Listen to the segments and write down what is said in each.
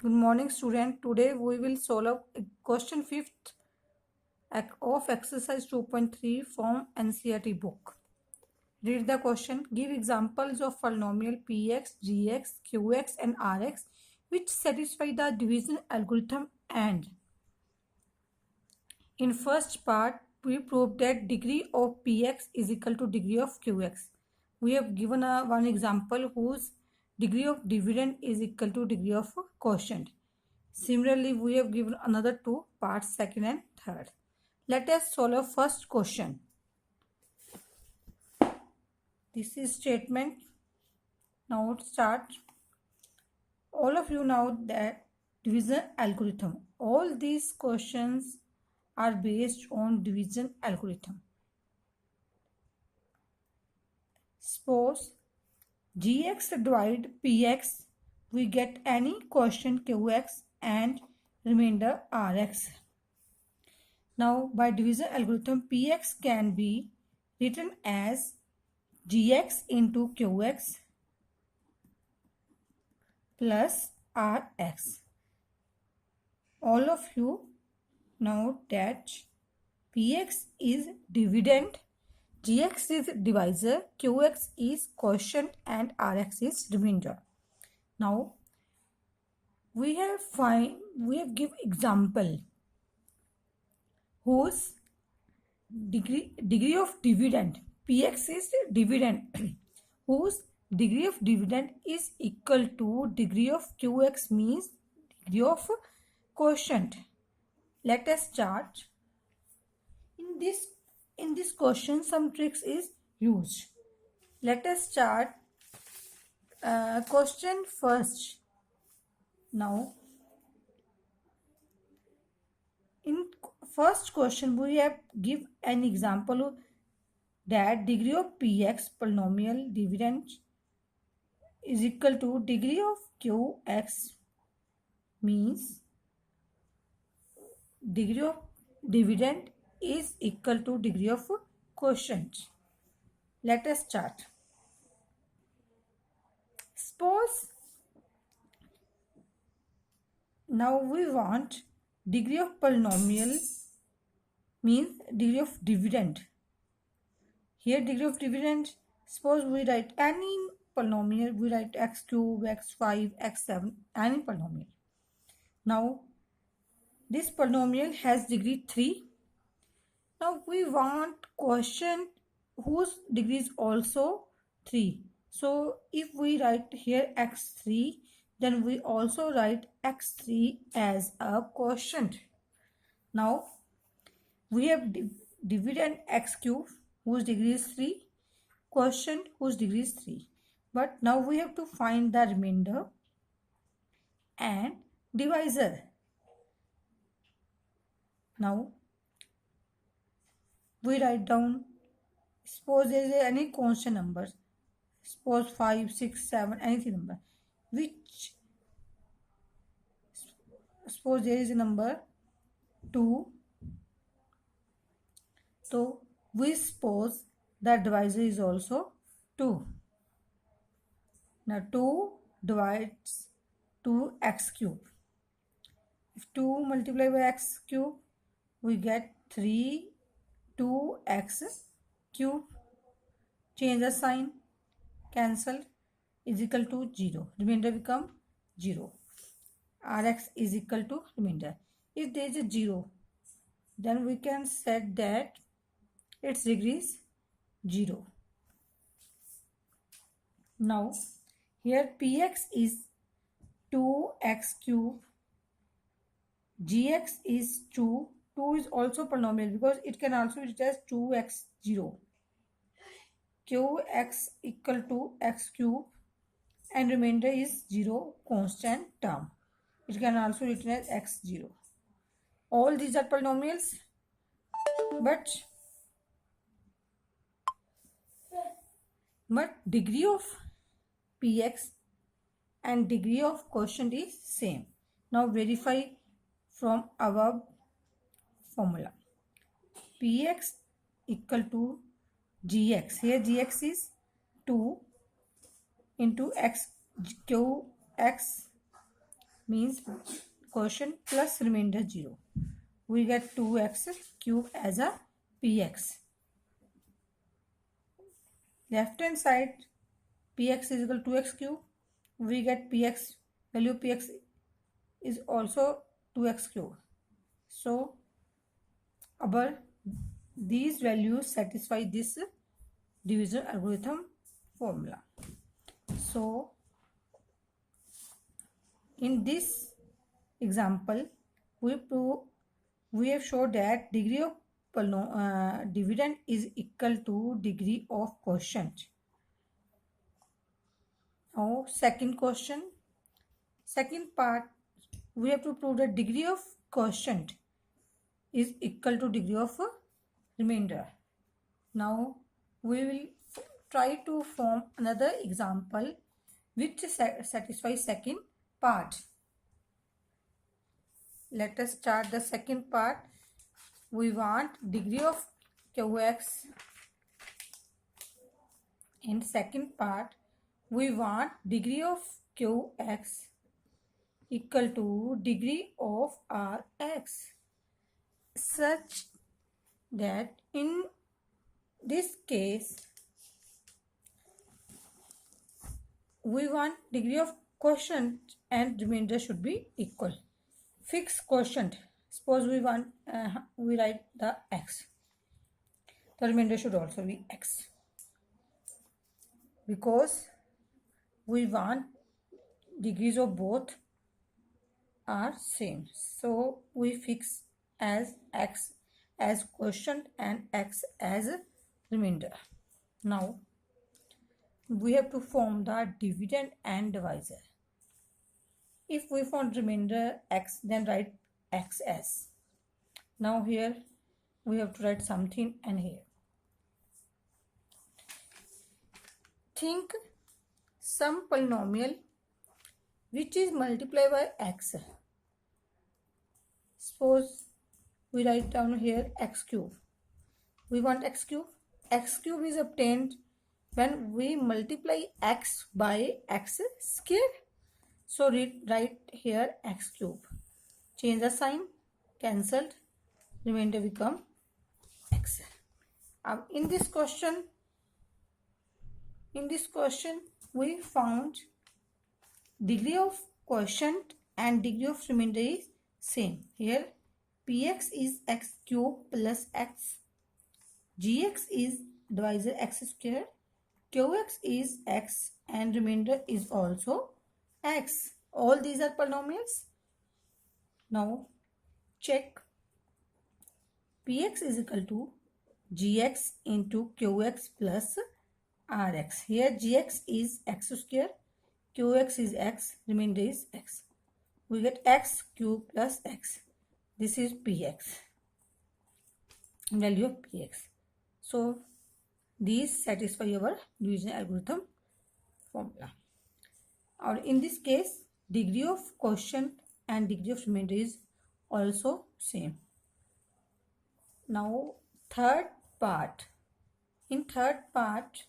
Good morning, student. Today we will solve question 5th of exercise 2.3 from NCERT book. Read the question. Give examples of polynomial px, gx, qx and rx which satisfy the division algorithm. And in first part, we proved that degree of px is equal to degree of qx. We have given one example whose degree of dividend is equal to degree of quotient. Similarly, we have given another two parts, second and third. Let us solve first question. This is statement. Now start. All of you know that division algorithm. All these questions are based on division algorithm. Suppose gx divide px, we get any quotient qx and remainder rx. Now, by division algorithm, px can be written as gx into qx plus rx. All of you know that px is dividend, gx is divisor, qx is quotient and rx is remainder. Now, we have give example whose degree of dividend, px is dividend, whose degree of dividend is equal to degree of qx, means degree of quotient. Let us start. In this question, some tricks is used. Let us start question first. Now, in first question, we have give an example that degree of px polynomial dividend is equal to degree of qx, means degree of dividend is equal to degree of quotient. Let us start. Suppose now we want degree of polynomial, means degree of dividend. Here degree of dividend, suppose we write any polynomial, we write x cube, x5, x7, any polynomial. Now this polynomial has degree 3. Now we want quotient whose degree is also 3. So if we write here x3, then we also write x3 as a quotient. Now we have dividend x cube whose degree is 3, quotient whose degree is 3. But now we have to find the remainder and divisor. Now we write down, suppose there is any constant number, suppose 5, 6, 7, anything number, which suppose there is a number 2. So we suppose that divisor is also 2. Now 2 divides 2x cube. If 2 multiplied by x cube, we get 3 2x cube. Change the sign, cancel, is equal to 0. Remainder become 0. Rx is equal to remainder. If there is a 0, then we can set that its degree is 0. Now here px is 2x cube, gx is 2. 2 is also polynomial because it can also be written as 2x0. qx equal to x cube and remainder is 0, constant term. It can also be written as x0. All these are polynomials, but degree of px and degree of quotient is same. Now verify from above formula. Px equal to gx. Here gx is 2 into x qx means quotient plus remainder 0. We get 2x cube as a px. Left hand side, px is equal to 2x cube. We get px, value of px is also 2x cube. So our these values satisfy this division algorithm formula. So in this example, we have showed that degree of dividend is equal to degree of quotient. Now second question, second part, we have to prove that degree of quotient is equal to degree of remainder. Now we will try to form another example which satisfies second part. Let us start the second part. We want degree of qx. In second part, we want degree of qx equal to degree of rx, such that in this case we want degree of quotient and remainder should be equal. Fixed quotient, suppose we want we write the x, the remainder should also be x, because we want degrees of both are same. So we fix as x as quotient and x as remainder. Now we have to form the dividend and divisor. If we found remainder x, then write x as. Now here we have to write something, and here think some polynomial which is multiplied by x. Suppose we write down here x cube. We want x cube. X cube is obtained when we multiply x by x square. So write here x cube. Change the sign, cancelled, remainder become x. In this question we found degree of quotient and degree of remainder is same. Here px is x cube plus x, gx is divisor x square, qx is x, and remainder is also x. All these are polynomials. Now check, px is equal to gx into qx plus rx. Here gx is x square, qx is x, remainder is x. We get x cube plus x. This is px, value of px. So these satisfy our division algorithm formula. Or in this case, degree of quotient and degree of remainder is also same. Now third part. In third part,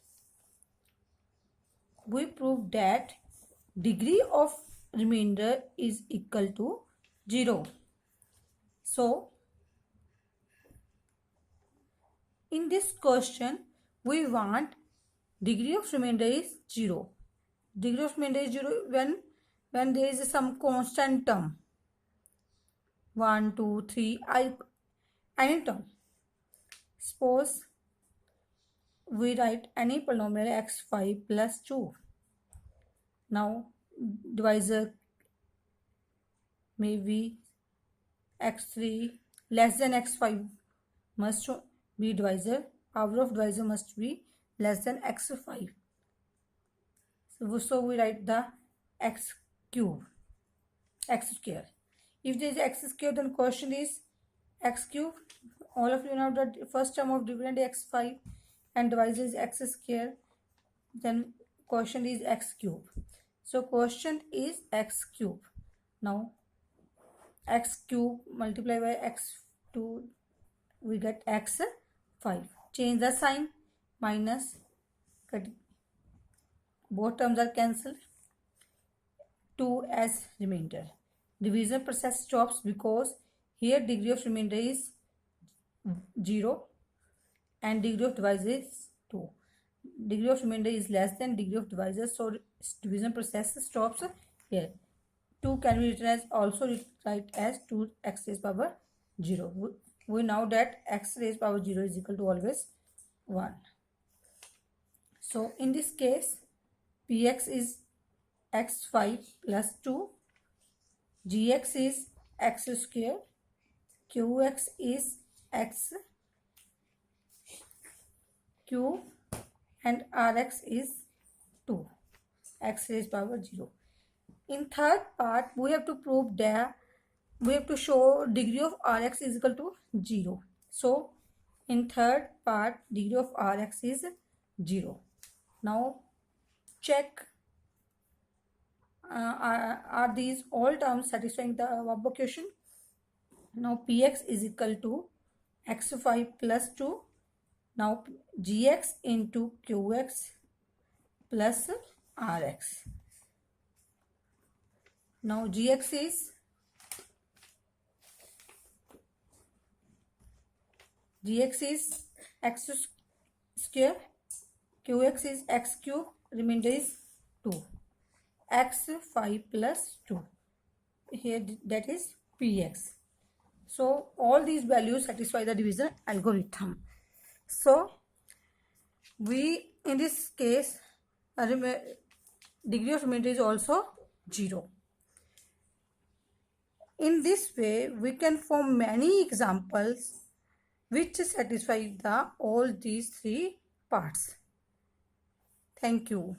we prove that degree of remainder is equal to 0. So in this question, we want degree of remainder is 0. Degree of remainder is 0 when there is some constant term, 1, 2, 3, any term. Suppose we write any polynomial x5 plus 2. Now divisor may be x3 less than x5 must be divisor. Power of divisor must be less than x5. So we write the x cube, x square. If there is x square, then quotient is x cube. All of you know that first term of dividend is x5 and divisor is x square. Then quotient is x cube. So quotient is x cube. Now x cube multiplied by x2, we get x5. Change the sign, minus, both terms are cancelled, 2 as remainder. division process stops because here degree of remainder is 0 and degree of divisor is 2. Degree of remainder is less than degree of divisor, so division process stops here. 2 can be written as also write as 2x raised power 0. We know that x raised power 0 is equal to always 1. So in this case, px is x5 plus 2, gx is x square, qx is x cube, and rx is 2, x raised power 0. In third part, we have to prove that we have to show degree of rx is equal to 0. So in third part, degree of rx is 0. Now check are these all terms satisfying the above question. Now px is equal to x5 plus 2. Now gx into qx plus rx. Now gx is x square, qx is x cube, remainder is 2, x5 plus 2. Here that is px. So all these values satisfy the division algorithm. So we in this case degree of remainder is also 0. In this way we can form many examples which satisfy all these three parts. Thank you.